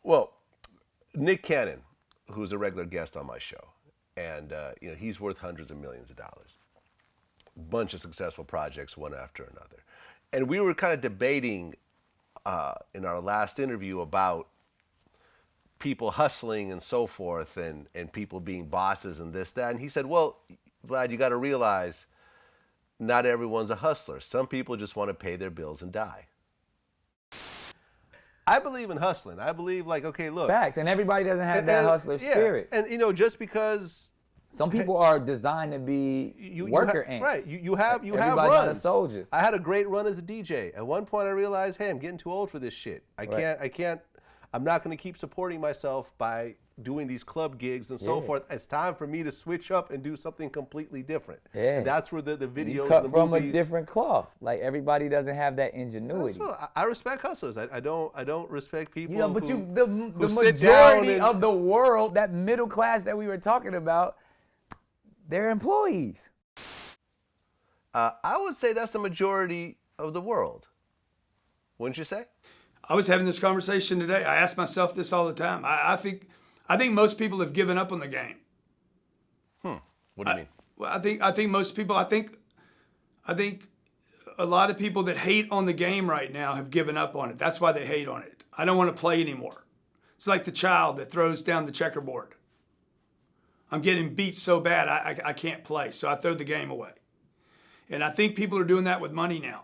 Well, Nick Cannon, who's a regular guest on my show, and he's worth hundreds of millions of dollars. Bunch of successful projects, one after another. And we were kind of debating in our last interview about people hustling and so forth, and people being bosses and this, that. And he said, well, Vlad, you got to realize not everyone's a hustler. Some people just want to pay their bills and die. I believe in hustling. I believe, like, okay, look. Facts, and everybody doesn't have that hustler spirit. And just because some people are designed to be worker ants. Right, you have Everybody's runs. not a soldier. I had a great run as a DJ. At one point I realized, hey, I'm getting too old for this shit. I'm not going to keep supporting myself by doing these club gigs and so forth. It's time for me to switch up and do something completely different. Yeah. And that's where the videos, you cut the from movies, a different cloth. Like, everybody doesn't have that ingenuity. I respect hustlers. I don't respect people. But who, the majority of the world, that middle class that we were talking about, they're employees. I would say that's the majority of the world. Wouldn't you say? I was having this conversation today. I ask myself this all the time. I think most people have given up on the game. What do you mean? Well, I think most people. I think a lot of people that hate on the game right now have given up on it. That's why they hate on it. I don't want to play anymore. It's like the child that throws down the checkerboard. I'm getting beat so bad I can't play, so I throw the game away. And I think people are doing that with money now.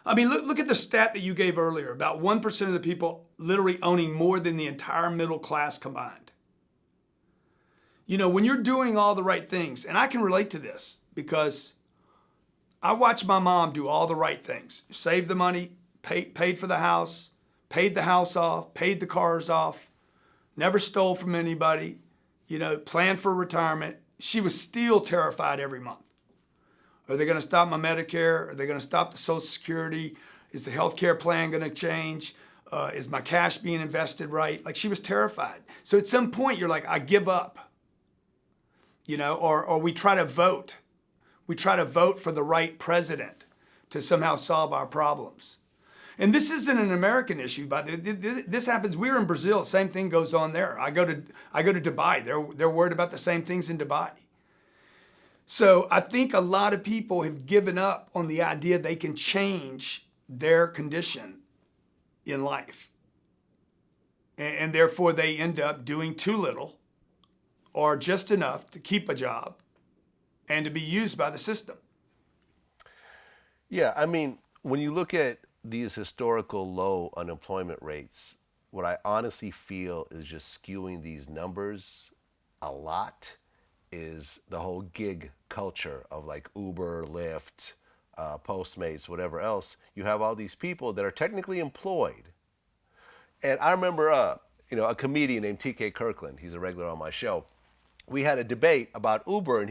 I mean, look at the stat that you gave earlier about 1% of the people literally owning more than the entire middle class combined. When you're doing all the right things, and I can relate to this because I watched my mom do all the right things, save the money, paid for the house, paid the house off, paid the cars off, never stole from anybody, planned for retirement. She was still terrified every month. Are they going to stop my Medicare? Are they going to stop the Social Security? Is the health care plan going to change? Is my cash being invested right? Like, she was terrified. So at some point you're like, I give up, or we try to vote. We try to vote for the right president to somehow solve our problems. And this isn't an American issue, but this happens. We're in Brazil. Same thing goes on there. I go to Dubai. They're worried about the same things in Dubai. So I think a lot of people have given up on the idea they can change their condition in life. And therefore they end up doing too little or just enough to keep a job and to be used by the system. Yeah, I mean, when you look at these historical low unemployment rates, what I honestly feel is just skewing these numbers a lot is the whole gig culture of like Uber, Lyft, Postmates, whatever else. You have all these people that are technically employed. And I remember, a comedian named TK Kirkland, he's a regular on my show. We had a debate about Uber, and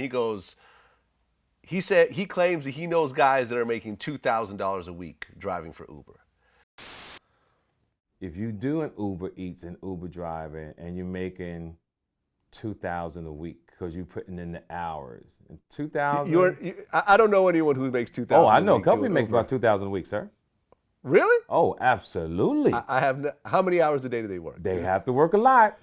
he said he claims that he knows guys that are making $2,000 a week driving for Uber. If you do an Uber Eats and Uber driving and you're making $2,000 a week because you're putting in the hours. And $2,000. I don't know anyone who makes $2,000. Oh, I know a couple make about $2,000 a week, sir. Really? Oh, absolutely. I have. How many hours a day do they work? They have to work a lot.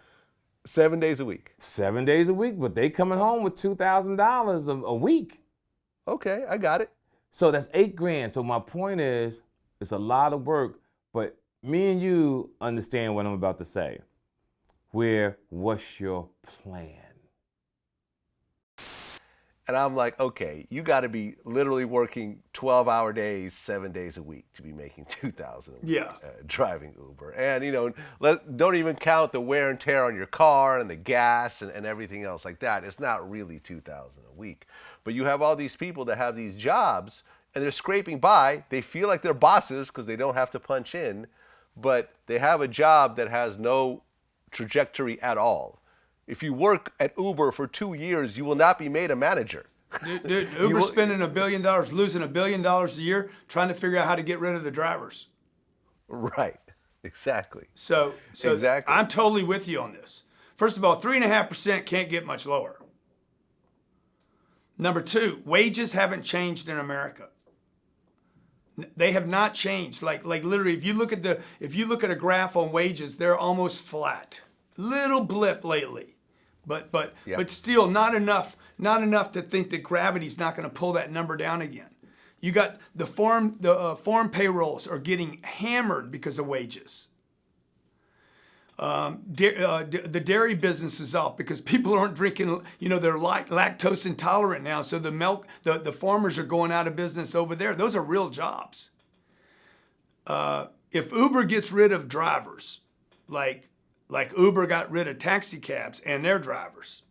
7 days a week. 7 days a week, but they coming home with $2,000 a week. Okay, I got it. So that's $8,000. So my point is, it's a lot of work, but me and you understand what I'm about to say. What's your plan? And I'm like, okay, you got to be literally working 12-hour days, 7 days a week to be making $2,000 a week driving Uber. And, don't even count the wear and tear on your car and the gas and everything else like that. It's not really $2,000 a week. But you have all these people that have these jobs and they're scraping by. They feel like they're bosses because they don't have to punch in, but they have a job that has no trajectory at all. If you work at Uber for 2 years, you will not be made a manager. Dude, Uber's spending $1 billion, losing $1 billion a year, trying to figure out how to get rid of the drivers. Right, exactly. So exactly. I'm totally with you on this. First of all, 3.5% can't get much lower. Number two, wages haven't changed in America. They have not changed. Like literally, if you look at a graph on wages, they're almost flat. Little blip lately, but still not enough to think that gravity's not going to pull that number down again. You got the farm payrolls are getting hammered because of wages. The dairy business is off because people aren't drinking, they're lactose intolerant now. So the farmers are going out of business over there. Those are real jobs. If Uber gets rid of drivers, like Uber got rid of taxi cabs and their drivers,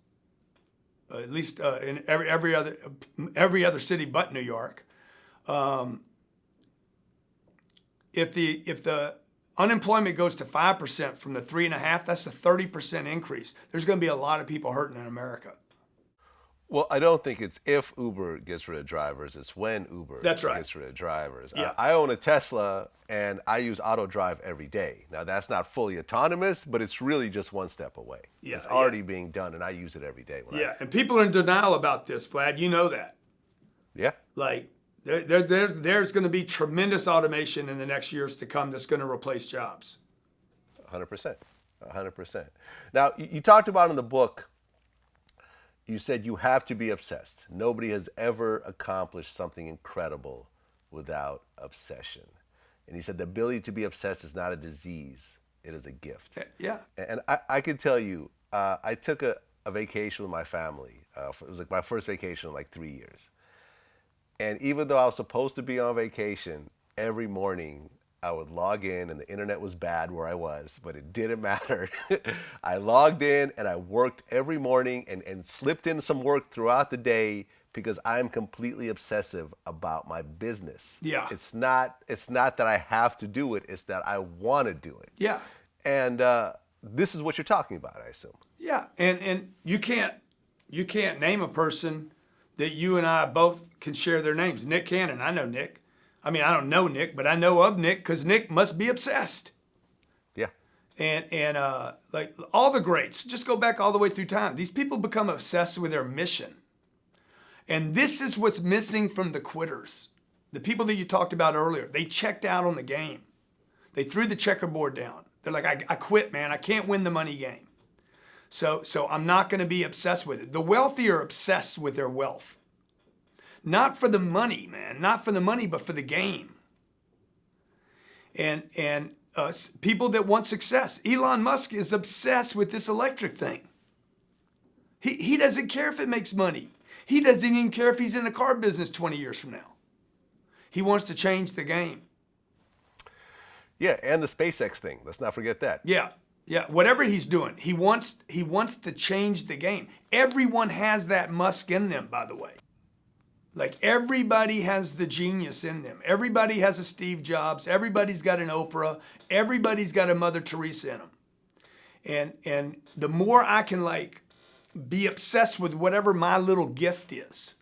at least in every other city but New York, if the unemployment goes to 5% from the 3.5%, that's a 30% increase. There's going to be a lot of people hurting in America. Well, I don't think it's if Uber gets rid of drivers, it's when Uber That's right. gets rid of drivers. Yeah. I own a Tesla and I use auto drive every day. Now, that's not fully autonomous, but it's really just one step away. Yeah, it's already being done and I use it every day. And people are in denial about this, Vlad. You know that. Yeah. Like, there's going to be tremendous automation in the next years to come that's going to replace jobs. 100%. 100%. Now, you talked about in the book, you said you have to be obsessed. Nobody has ever accomplished something incredible without obsession. And you said the ability to be obsessed is not a disease, it is a gift. Yeah. And I can tell you, I took a vacation with my family. It was like my first vacation in like 3 years. And even though I was supposed to be on vacation, every morning I would log in and the internet was bad where I was, but it didn't matter. I logged in and I worked every morning and slipped in some work throughout the day because I'm completely obsessive about my business. Yeah. It's not that I have to do it, it's that I want to do it. Yeah. And this is what you're talking about, I assume. Yeah. And you can't name a person that you and I both can share their names. Nick Cannon, I know Nick. I mean, I don't know Nick, but I know of Nick because Nick must be obsessed. Yeah. And like all the greats, just go back all the way through time. These people become obsessed with their mission. And this is what's missing from the quitters. The people that you talked about earlier, they checked out on the game. They threw the checkerboard down. They're like, I quit, man. I can't win the money game. So I'm not going to be obsessed with it. The wealthy are obsessed with their wealth. Not for the money, man. Not for the money, but for the game. And people that want success. Elon Musk is obsessed with this electric thing. He doesn't care if it makes money. He doesn't even care if he's in the car business 20 years from now. He wants to change the game. Yeah, and the SpaceX thing. Let's not forget that. Yeah. Yeah, whatever he's doing, he wants to change the game. Everyone has that Musk in them, by the way. Like everybody has the genius in them. Everybody has a Steve Jobs. Everybody's got an Oprah. Everybody's got a Mother Teresa in them. And the more I can like be obsessed with whatever my little gift is,